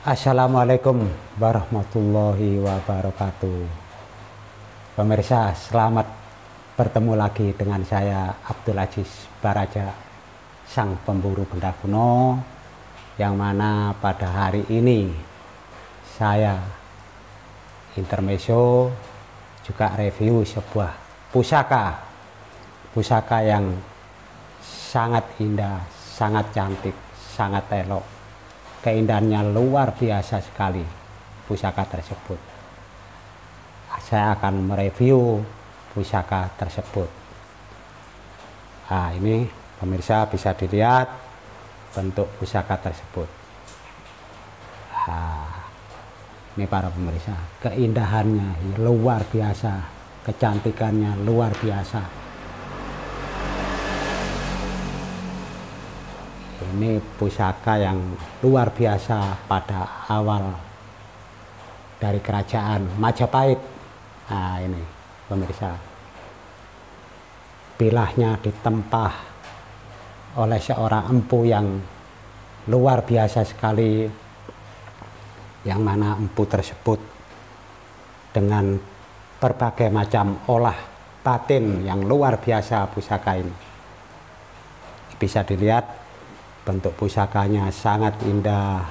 Assalamualaikum warahmatullahi wabarakatuh. Pemirsa, selamat bertemu lagi dengan saya Abdul Aziz Baraja, sang pemburu benda kuno, yang mana pada hari ini saya intermezzo juga review sebuah pusaka yang sangat indah, sangat cantik, sangat elok. Keindahannya luar biasa sekali pusaka tersebut. Saya akan mereview pusaka tersebut. Nah, ini pemirsa bisa dilihat bentuk pusaka tersebut. Nah, ini para pemirsa, keindahannya luar biasa, kecantikannya luar biasa. Ini pusaka yang luar biasa pada awal dari kerajaan Majapahit. Nah, ini pemirsa, bilahnya ditempah oleh seorang empu yang luar biasa sekali, yang mana empu tersebut dengan berbagai macam olah batin yang luar biasa pusaka ini. Bisa dilihat bentuk pusakanya sangat indah.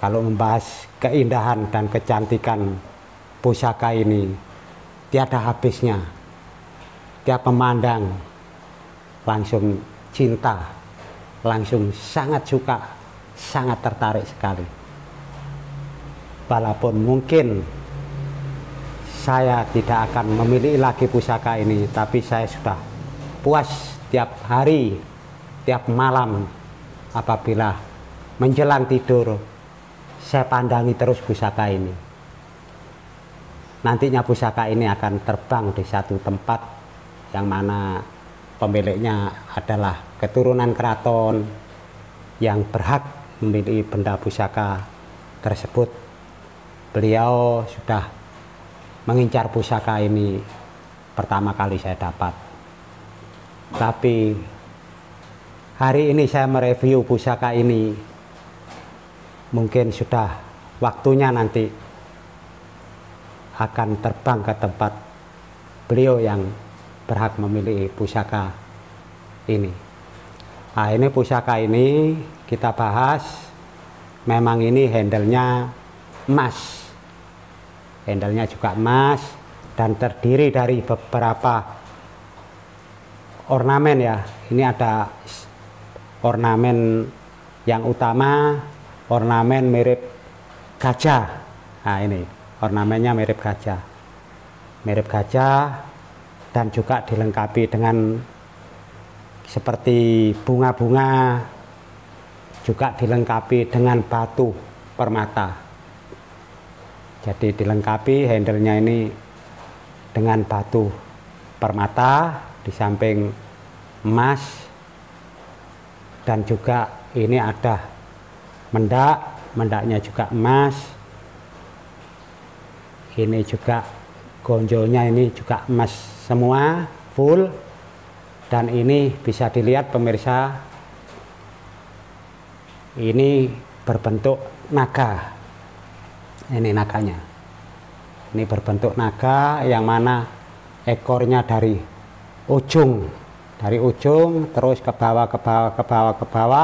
Kalau membahas keindahan dan kecantikan pusaka ini, tiada habisnya. Tiap memandang langsung cinta, langsung sangat suka, sangat tertarik sekali. Walaupun mungkin saya tidak akan memiliki lagi pusaka ini, tapi saya sudah puas tiap hari, tiap malam apabila menjelang tidur saya pandangi terus pusaka ini. Nantinya pusaka ini akan terbang di satu tempat yang mana pemiliknya adalah keturunan keraton yang berhak memiliki benda pusaka tersebut. Beliau sudah mengincar pusaka ini pertama kali saya dapat. Tapi hari ini saya mereview pusaka ini, mungkin sudah waktunya nanti akan terbang ke tempat beliau yang berhak memiliki pusaka ini. Nah, ini pusaka ini kita bahas. Memang ini handle-nya emas, handle-nya juga emas dan terdiri dari beberapa ornamen ya. Ini ada ornamen yang utama, ornamen mirip gajah. Nah, ini ornamennya mirip gajah, dan juga dilengkapi dengan seperti bunga-bunga, juga dilengkapi dengan batu permata. Jadi dilengkapi handle-nya ini dengan batu permata, di samping emas. Dan juga ini ada mendaknya juga emas. Ini juga gonjonya ini juga emas semua, full. Dan ini bisa dilihat pemirsa, ini berbentuk naga. Ini naganya, ini berbentuk naga yang mana ekornya dari ujung terus ke bawah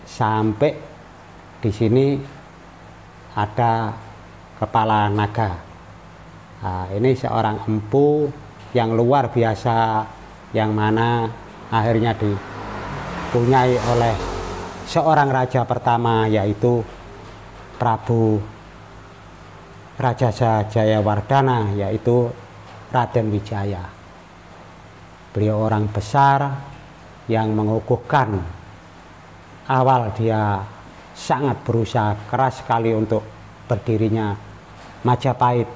sampai di sini ada kepala naga. Nah, ini seorang empu yang luar biasa, yang mana akhirnya dipunyai oleh seorang raja pertama, yaitu Prabu Rajasa Jayawardhana, yaitu Raden Wijaya. Beliau orang besar yang mengukuhkan. Awal dia sangat berusaha keras sekali untuk berdirinya Majapahit,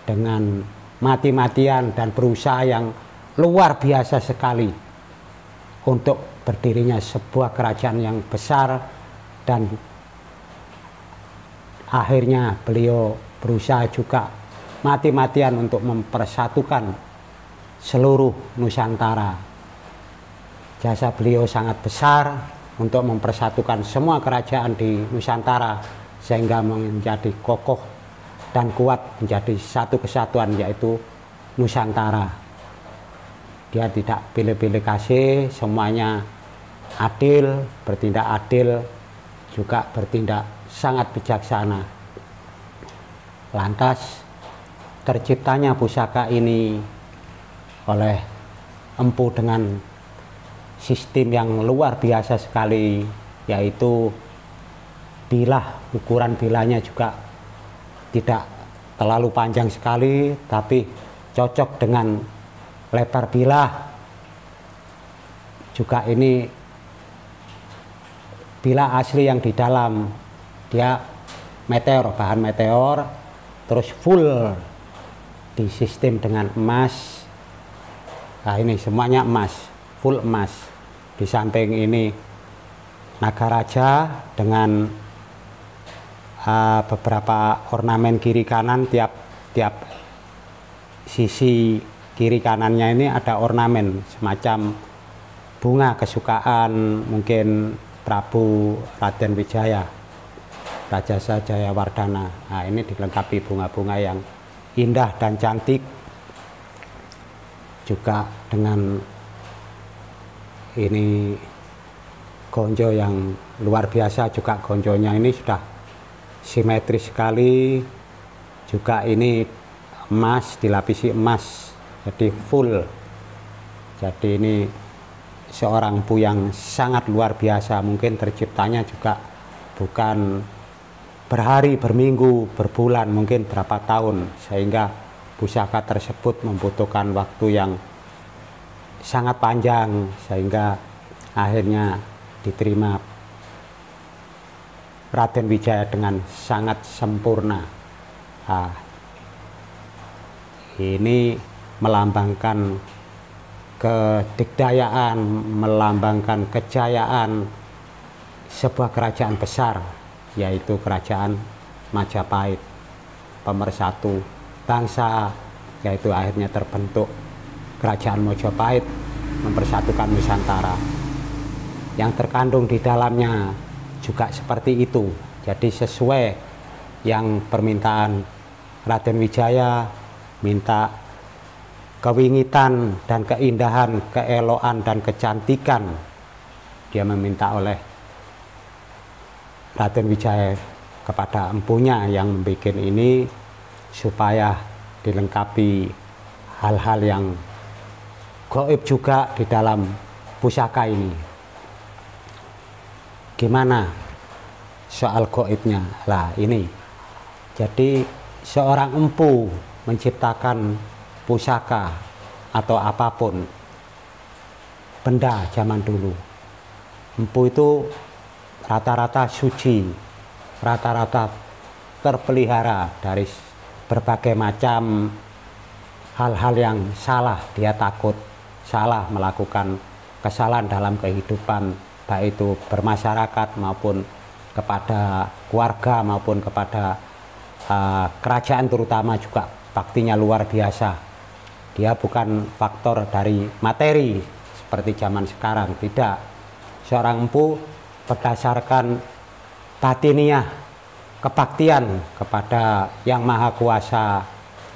dengan mati-matian dan berusaha yang luar biasa sekali untuk berdirinya sebuah kerajaan yang besar. Dan akhirnya beliau berusaha juga mati-matian untuk mempersatukan seluruh Nusantara. Jasa beliau sangat besar untuk mempersatukan semua kerajaan di Nusantara sehingga menjadi kokoh dan kuat menjadi satu kesatuan, yaitu Nusantara. Dia tidak pilih-pilih kasih, semuanya adil, bertindak adil, juga bertindak sangat bijaksana. Lantas terciptanya pusaka ini oleh Empu dengan sistem yang luar biasa sekali, yaitu bilah, ukuran bilahnya juga tidak terlalu panjang sekali, tapi cocok dengan lebar bilah. Juga ini bilah asli yang di dalam, dia meteor, bahan meteor, terus full di sistem dengan emas. Nah ini semuanya emas, full emas. Di samping ini naga raja dengan beberapa ornamen kiri kanan, tiap sisi kiri kanannya ini ada ornamen semacam bunga kesukaan mungkin Prabu Raden Wijaya, Rajasa Jayawardhana. Nah ini dilengkapi bunga-bunga yang indah dan cantik, juga dengan ini gonjo yang luar biasa. Juga gonjonya ini sudah simetris sekali, juga ini emas, dilapisi emas, jadi full. Jadi ini seorang empu yang sangat luar biasa. Mungkin terciptanya juga bukan berhari, berminggu, berbulan, mungkin berapa tahun, sehingga pusaka tersebut membutuhkan waktu yang sangat panjang, sehingga akhirnya diterima Raden Wijaya dengan sangat sempurna. Nah, ini melambangkan kedikdayaan, melambangkan kejayaan sebuah kerajaan besar, yaitu kerajaan Majapahit, pemersatu bangsa, yaitu akhirnya terbentuk kerajaan Majapahit mempersatukan Nusantara. Yang terkandung di dalamnya juga seperti itu. Jadi sesuai yang permintaan Raden Wijaya, minta kewingitan dan keindahan, keeloan dan kecantikan, dia meminta oleh Raden Wijaya kepada empunya yang membuat ini supaya dilengkapi hal-hal yang gaib juga di dalam pusaka ini. Gimana soal gaibnya? Lah ini, jadi seorang empu menciptakan pusaka atau apapun benda zaman dulu, empu itu rata-rata suci, rata-rata terpelihara dari berbagai macam hal-hal yang salah. Dia takut salah, melakukan kesalahan dalam kehidupan, baik itu bermasyarakat maupun kepada keluarga maupun kepada kerajaan, terutama juga baktinya luar biasa. Dia bukan faktor dari materi seperti zaman sekarang, tidak. Seorang empu berdasarkan batiniah, kebaktian kepada Yang Maha Kuasa,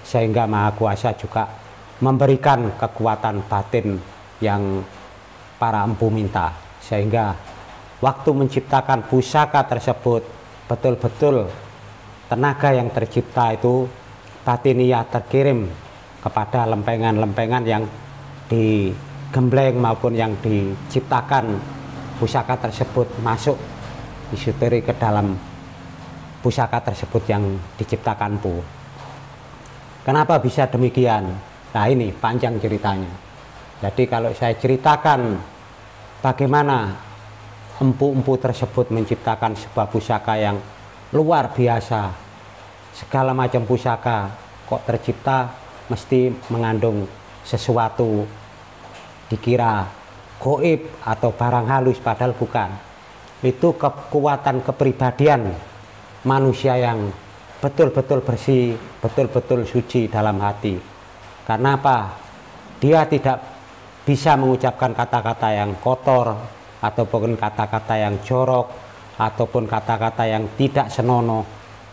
sehingga Maha Kuasa juga memberikan kekuatan batin yang para empu minta, sehingga waktu menciptakan pusaka tersebut betul-betul tenaga yang tercipta itu batiniah terkirim kepada lempengan-lempengan yang digembleng maupun yang diciptakan pusaka tersebut, masuk disuturi ke dalam pusaka tersebut yang diciptakan empu. Kenapa bisa demikian? Nah ini panjang ceritanya. Jadi kalau saya ceritakan bagaimana empu-empu tersebut menciptakan sebuah pusaka yang luar biasa, segala macam pusaka kok tercipta mesti mengandung sesuatu, dikira gaib atau barang halus, padahal bukan. Itu kekuatan kepribadian manusia yang betul-betul bersih, betul-betul suci dalam hati. Karena apa? Dia tidak bisa mengucapkan kata-kata yang kotor ataupun kata-kata yang jorok, ataupun kata-kata yang tidak senonoh,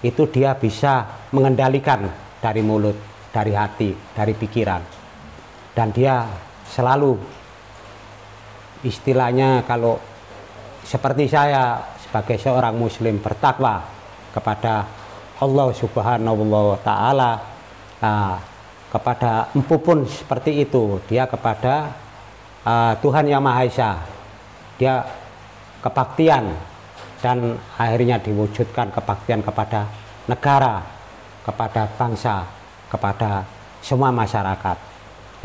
itu dia bisa mengendalikan dari mulut, dari hati, dari pikiran. Dan dia selalu, istilahnya kalau seperti saya sebagai seorang muslim bertakwa kepada Allah Subhanahu wa Ta'ala, kepada empu pun seperti itu, dia kepada Tuhan Yang Maha Esa, dia kebaktian, dan akhirnya diwujudkan kebaktian kepada negara, kepada bangsa, kepada semua masyarakat.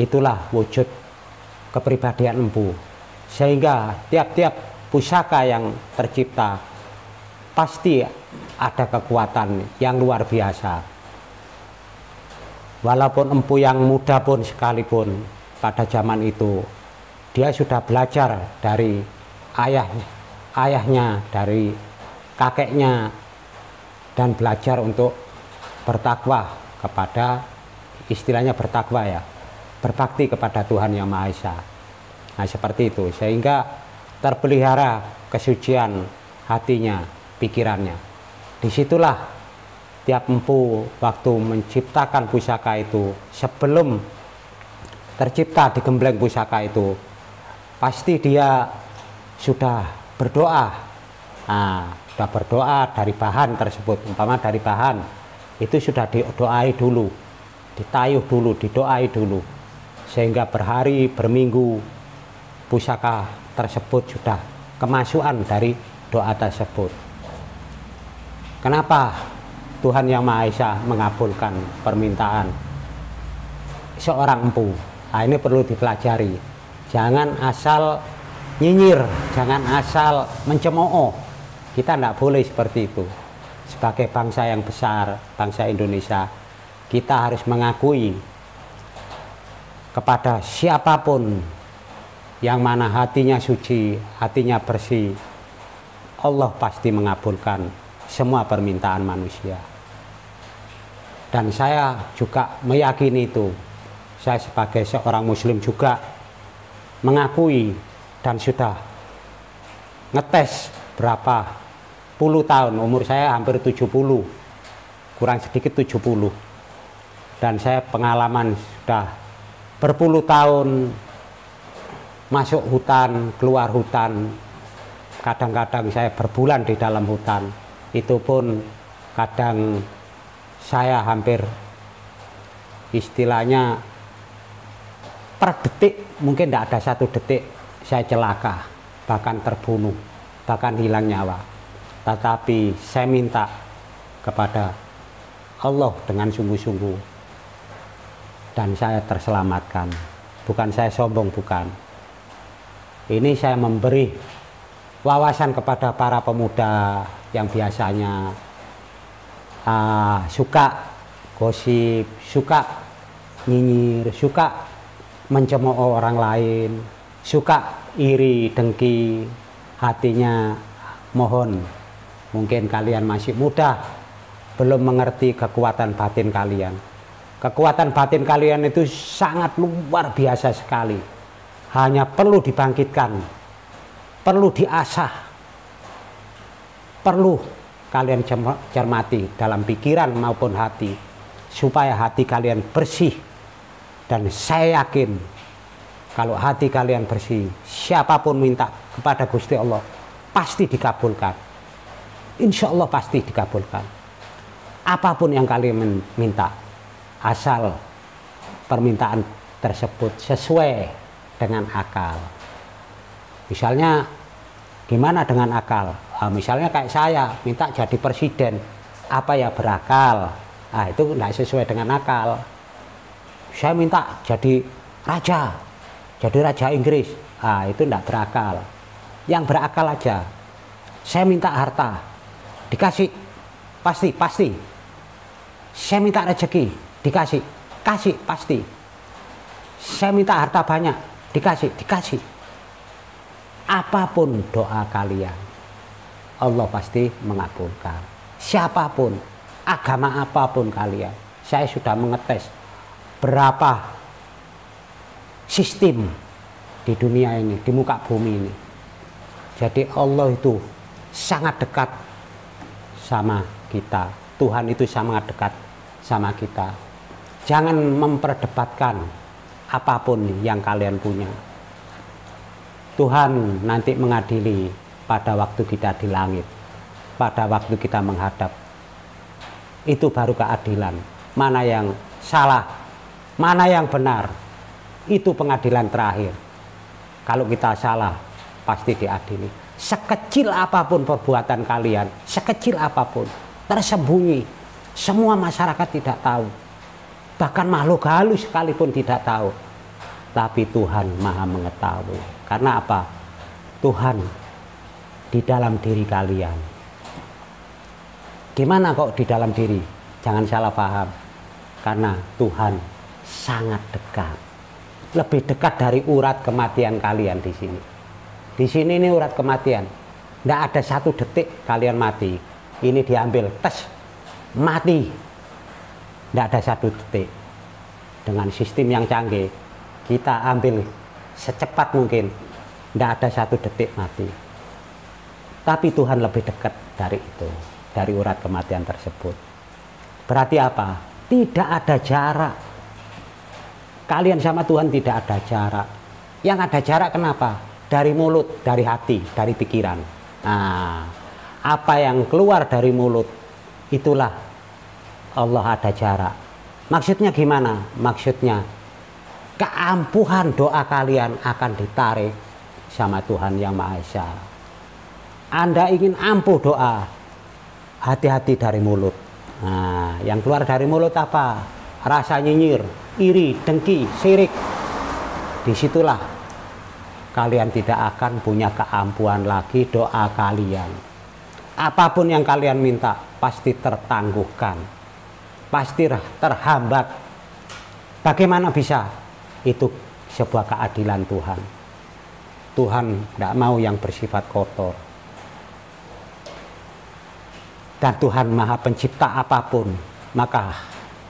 Itulah wujud kepribadian empu. Sehingga tiap-tiap pusaka yang tercipta pasti ada kekuatan yang luar biasa. Walaupun empu yang muda pun sekalipun pada zaman itu, dia sudah belajar dari ayahnya, dari kakeknya, dan belajar untuk bertakwa kepada, istilahnya bertakwa ya, berbakti kepada Tuhan Yang Maha Esa. Nah seperti itu, sehingga terpelihara kesucian hatinya, pikirannya. Disitulah tiap empu waktu menciptakan pusaka itu, sebelum tercipta di gembleng pusaka itu, pasti dia sudah berdoa. Nah, sudah berdoa dari bahan tersebut, umpama dari bahan itu sudah didoai dulu, ditayuh dulu, didoai dulu, sehingga berhari, berminggu pusaka tersebut sudah kemasukan dari doa tersebut. Kenapa Tuhan Yang Maha Esa mengabulkan permintaan seorang empu? Nah, ini perlu dipelajari. Jangan asal nyinyir, jangan asal mencemooh. Kita tidak boleh seperti itu. Sebagai bangsa yang besar, bangsa Indonesia, kita harus mengakui kepada siapapun yang mana hatinya suci, hatinya bersih, Allah pasti mengabulkan semua permintaan manusia. Dan saya juga meyakini itu. Saya sebagai seorang muslim juga mengakui dan sudah ngetes berapa puluh tahun, umur saya hampir 70, kurang sedikit 70, dan saya pengalaman sudah berpuluh tahun masuk hutan, keluar hutan, kadang-kadang saya berbulan di dalam hutan. Itu pun kadang saya hampir, istilahnya per detik, mungkin tidak ada satu detik saya celaka, bahkan terbunuh, bahkan hilang nyawa. Tetapi saya minta kepada Allah dengan sungguh-sungguh, dan saya terselamatkan. Bukan saya sombong, bukan. Ini saya memberi wawasan kepada para pemuda yang biasanya suka gosip, suka nyinyir, suka mencemooh orang lain, suka iri, dengki hatinya. Mohon, mungkin kalian masih muda, belum mengerti kekuatan batin kalian. Kekuatan batin kalian itu sangat luar biasa sekali. Hanya perlu dibangkitkan, perlu diasah, perlu kalian cermati dalam pikiran maupun hati, supaya hati kalian bersih. Dan saya yakin kalau hati kalian bersih, siapapun minta kepada Gusti Allah pasti dikabulkan. Insya Allah pasti dikabulkan. Apapun yang kalian minta, asal permintaan tersebut sesuai dengan akal. Misalnya gimana dengan akal? Misalnya kayak saya minta jadi presiden, apa ya berakal? Itu tidak sesuai dengan akal. Saya minta jadi raja Inggris, itu tidak berakal. Yang berakal aja. Saya minta harta, dikasih, pasti. Saya minta rezeki, dikasih, pasti. Saya minta harta banyak, dikasih. Apapun doa kalian, Allah pasti mengabulkan. Siapapun, agama apapun kalian. Saya sudah mengetes berapa sistem di dunia ini, di muka bumi ini. Jadi Allah itu sangat dekat sama kita. Tuhan itu sangat dekat sama kita. Jangan memperdebatkan apapun yang kalian punya. Tuhan nanti mengadili pada waktu kita di langit, pada waktu kita menghadap. Itu baru keadilan. Mana yang salah, mana yang benar, itu pengadilan terakhir. Kalau kita salah, pasti diadili. Sekecil apapun perbuatan kalian, sekecil apapun, tersembunyi, semua masyarakat tidak tahu. Bahkan makhluk halus sekalipun tidak tahu. Tapi Tuhan Maha mengetahui. Karena apa? Tuhan di dalam diri kalian. Gimana kok di dalam diri? Jangan salah paham. Karena Tuhan sangat dekat. Lebih dekat dari urat kematian kalian di sini. Di sini ini urat kematian. Tidak ada satu detik kalian mati. Ini diambil, tes, mati. Tidak ada satu detik. Dengan sistem yang canggih, kita ambil secepat mungkin. Tidak ada satu detik mati. Tapi Tuhan lebih dekat dari itu, dari urat kematian tersebut. Berarti apa? Tidak ada jarak. Kalian sama Tuhan tidak ada jarak. Yang ada jarak kenapa? Dari mulut, dari hati, dari pikiran. Nah, apa yang keluar dari mulut, itulah Allah ada jarak. Maksudnya gimana? Maksudnya keampuhan doa kalian akan ditarik sama Tuhan Yang Maha Esa. Anda ingin ampuh doa, hati-hati dari mulut. Nah, yang keluar dari mulut apa? Rasa nyinyir, iri, dengki, syirik. Disitulah kalian tidak akan punya keampuhan lagi doa kalian. Apapun yang kalian minta pasti tertangguhkan, pasti terhambat. Bagaimana bisa? Itu sebuah keadilan Tuhan. Tuhan tidak mau yang bersifat kotor. Dan Tuhan Maha Pencipta apapun, maka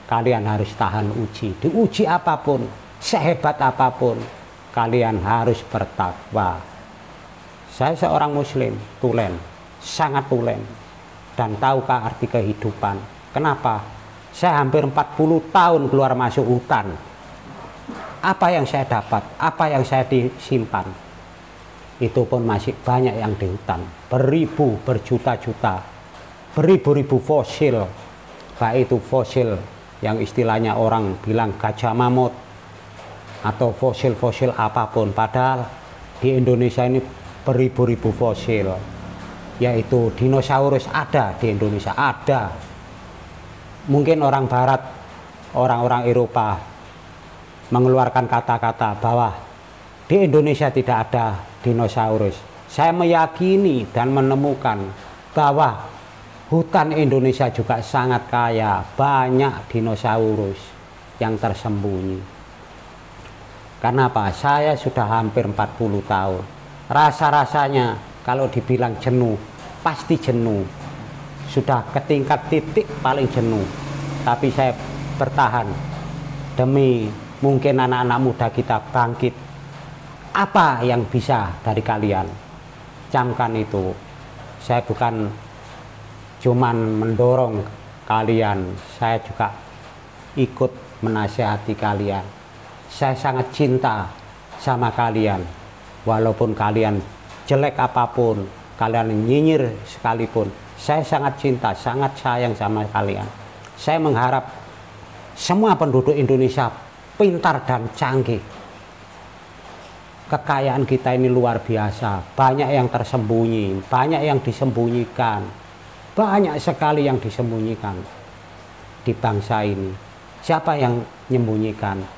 kalian harus tahan uji. Diuji apapun, sehebat apapun, kalian harus bertakwa. Saya seorang muslim, tulen, sangat tulen, dan tahukah arti kehidupan. Kenapa? Saya hampir 40 tahun keluar masuk hutan. Apa yang saya dapat, apa yang saya disimpan, itu pun masih banyak yang di hutan. Beribu, berjuta-juta, beribu-ribu fosil. Baik itu fosil yang istilahnya orang bilang gajah mamut, atau fosil-fosil apapun. Padahal di Indonesia ini beribu-ribu fosil. Yaitu dinosaurus ada di Indonesia, ada. Mungkin orang barat, orang-orang Eropa mengeluarkan kata-kata bahwa di Indonesia tidak ada dinosaurus. Saya meyakini dan menemukan bahwa hutan Indonesia juga sangat kaya, banyak dinosaurus yang tersembunyi. Karena apa? Saya sudah hampir 40 tahun. Rasa-rasanya kalau dibilang jenuh, pasti jenuh. Sudah ke tingkat titik paling jenuh. Tapi saya bertahan demi mungkin anak-anak muda kita bangkit. Apa yang bisa dari kalian? Camkan itu. Saya bukan cuman mendorong kalian, saya juga ikut menasihati kalian. Saya sangat cinta sama kalian. Walaupun kalian jelek apapun, kalian nyinyir sekalipun, saya sangat cinta, sangat sayang sama kalian. Saya mengharap semua penduduk Indonesia pintar dan canggih. Kekayaan kita ini luar biasa, banyak yang tersembunyi, banyak yang disembunyikan, banyak sekali yang disembunyikan di bangsa ini. Siapa yang menyembunyikan?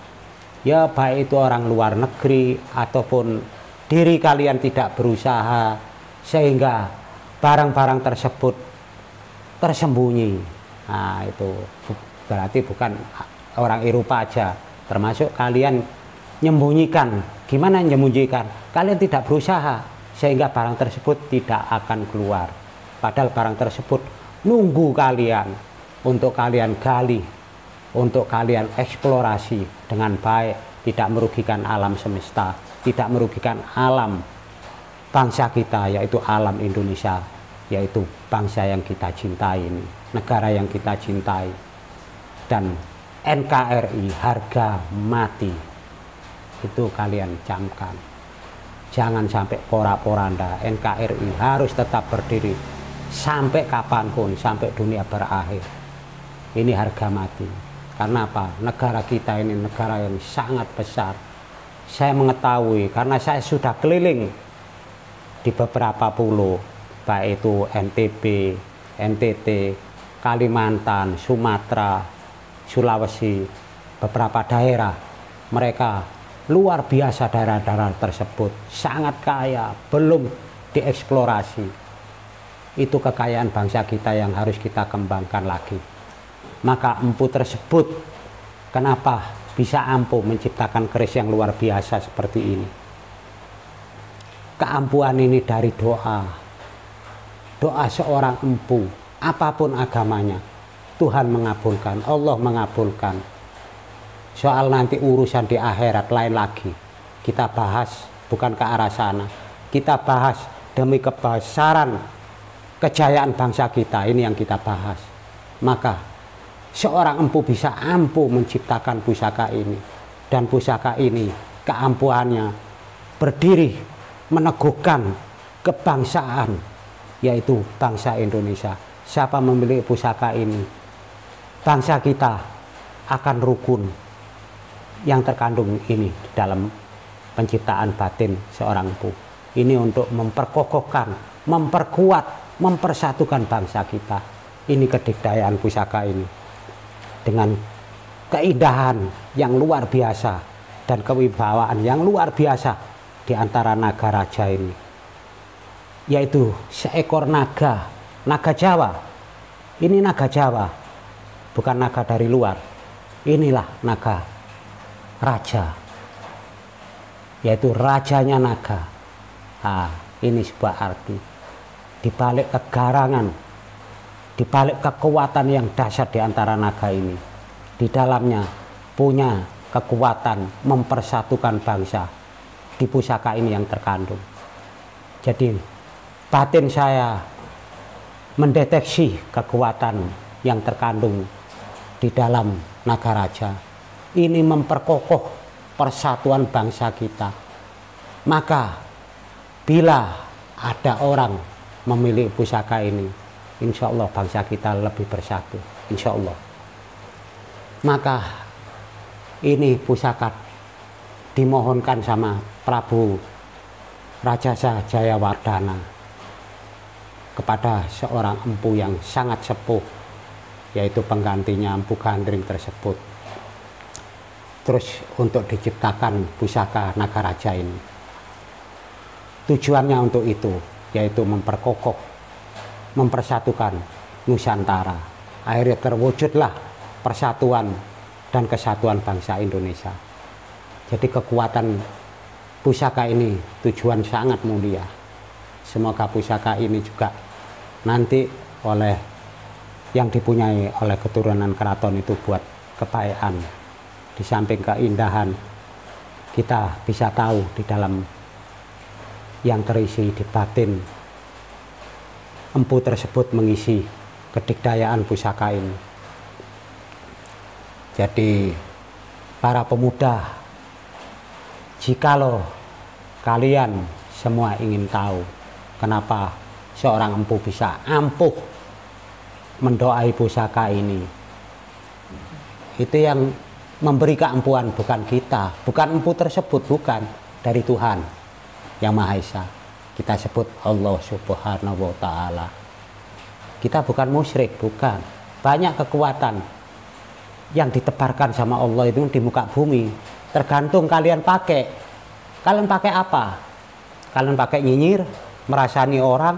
Ya baik itu orang luar negeri ataupun diri kalian tidak berusaha sehingga barang-barang tersebut tersembunyi. Nah itu berarti bukan orang Eropa aja, termasuk kalian menyembunyikan. Gimana menyembunyikan? Kalian tidak berusaha sehingga barang tersebut tidak akan keluar. Padahal barang tersebut nunggu kalian untuk kalian gali, untuk kalian eksplorasi dengan baik, tidak merugikan alam semesta, tidak merugikan alam bangsa kita, yaitu alam Indonesia, yaitu bangsa yang kita cintai ini, negara yang kita cintai. Dan NKRI harga mati, itu kalian camkan. Jangan sampai porak-poranda. NKRI harus tetap berdiri sampai kapanpun, sampai dunia berakhir. Ini harga mati. Karena apa? Negara kita ini negara yang sangat besar. Saya mengetahui karena saya sudah keliling di beberapa pulau, baik itu NTB, NTT, Kalimantan, Sumatera, Sulawesi, beberapa daerah. Mereka luar biasa, daerah-daerah tersebut sangat kaya, belum dieksplorasi. Itu kekayaan bangsa kita yang harus kita kembangkan lagi. Maka empu tersebut kenapa bisa ampuh menciptakan keris yang luar biasa seperti ini? Keampuhan ini dari doa. Doa seorang empu, apapun agamanya, Tuhan mengabulkan, Allah mengabulkan. Soal nanti urusan di akhirat lain lagi. Kita bahas bukan ke arah sana. Kita bahas demi kebesaran kejayaan bangsa kita, ini yang kita bahas. Maka seorang empu bisa ampuh menciptakan pusaka ini. Dan pusaka ini keampuhannya berdiri meneguhkan kebangsaan, yaitu bangsa Indonesia. Siapa memiliki pusaka ini, bangsa kita akan rukun yang terkandung ini di dalam penciptaan batin seorang empu. Ini untuk memperkokohkan, memperkuat, mempersatukan bangsa kita. Ini kedikdayaan pusaka ini dengan keindahan yang luar biasa dan kewibawaan yang luar biasa di antara naga raja ini, yaitu seekor naga, naga Jawa. Ini naga Jawa, bukan naga dari luar. Inilah naga raja, yaitu rajanya naga. Ini sebuah arti. Di balik kegarangan, di balik kekuatan yang dahsyat di antara naga ini, di dalamnya punya kekuatan mempersatukan bangsa. Di pusaka ini yang terkandung. Jadi batin saya mendeteksi kekuatan yang terkandung di dalam naga raja. Ini memperkokoh persatuan bangsa kita. Maka bila ada orang memiliki pusaka ini, insya Allah bangsa kita lebih bersatu, insya Allah. Maka ini pusaka dimohonkan sama Prabu Rajasa Jayawardhana kepada seorang empu yang sangat sepuh, yaitu penggantinya Empu Gandring tersebut. Terus untuk diciptakan pusaka naga raja ini, tujuannya untuk itu, yaitu memperkokoh, mempersatukan Nusantara. Akhirnya terwujudlah persatuan dan kesatuan bangsa Indonesia. Jadi kekuatan pusaka ini tujuan sangat mulia. Semoga pusaka ini juga nanti oleh yang dipunyai oleh keturunan keraton itu buat kebaikan. Di samping keindahan, kita bisa tahu di dalam yang terisi di batin empu tersebut mengisi kedikdayaan pusaka ini. Jadi para pemuda, jikalau kalian semua ingin tahu kenapa seorang empu bisa ampuh mendoai pusaka ini, itu yang memberi keampuhan bukan kita, bukan empu tersebut, bukan, dari Tuhan Yang Maha Esa. Kita sebut Allah Subhanahu wa Ta'ala. Kita bukan musyrik, bukan. Banyak kekuatan yang ditebarkan sama Allah itu di muka bumi. Tergantung kalian pakai. Kalian pakai apa? Kalian pakai nyinyir, merasani orang,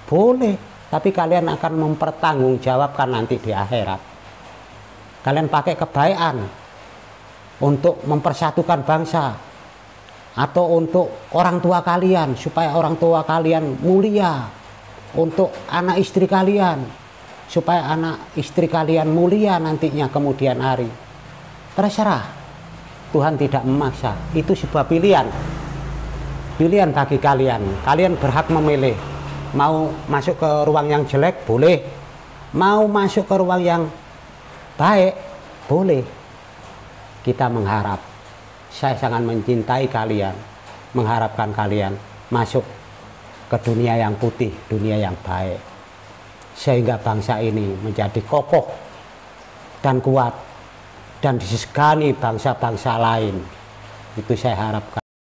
boleh. Tapi kalian akan mempertanggungjawabkan nanti di akhirat. Kalian pakai kebaikan untuk mempersatukan bangsa, atau untuk orang tua kalian supaya orang tua kalian mulia, untuk anak istri kalian supaya anak istri kalian mulia nantinya kemudian hari. Terserah, Tuhan tidak memaksa, itu sebuah pilihan. pilihan bagi kalian. Kalian berhak memilih. Mau masuk ke ruang yang jelek, boleh. Mau masuk ke ruang yang baik, boleh. Kita mengharap, saya sangat mencintai kalian, mengharapkan kalian masuk ke dunia yang putih, dunia yang baik. Sehingga bangsa ini menjadi kokoh dan kuat dan disegani bangsa-bangsa lain. Itu saya harapkan.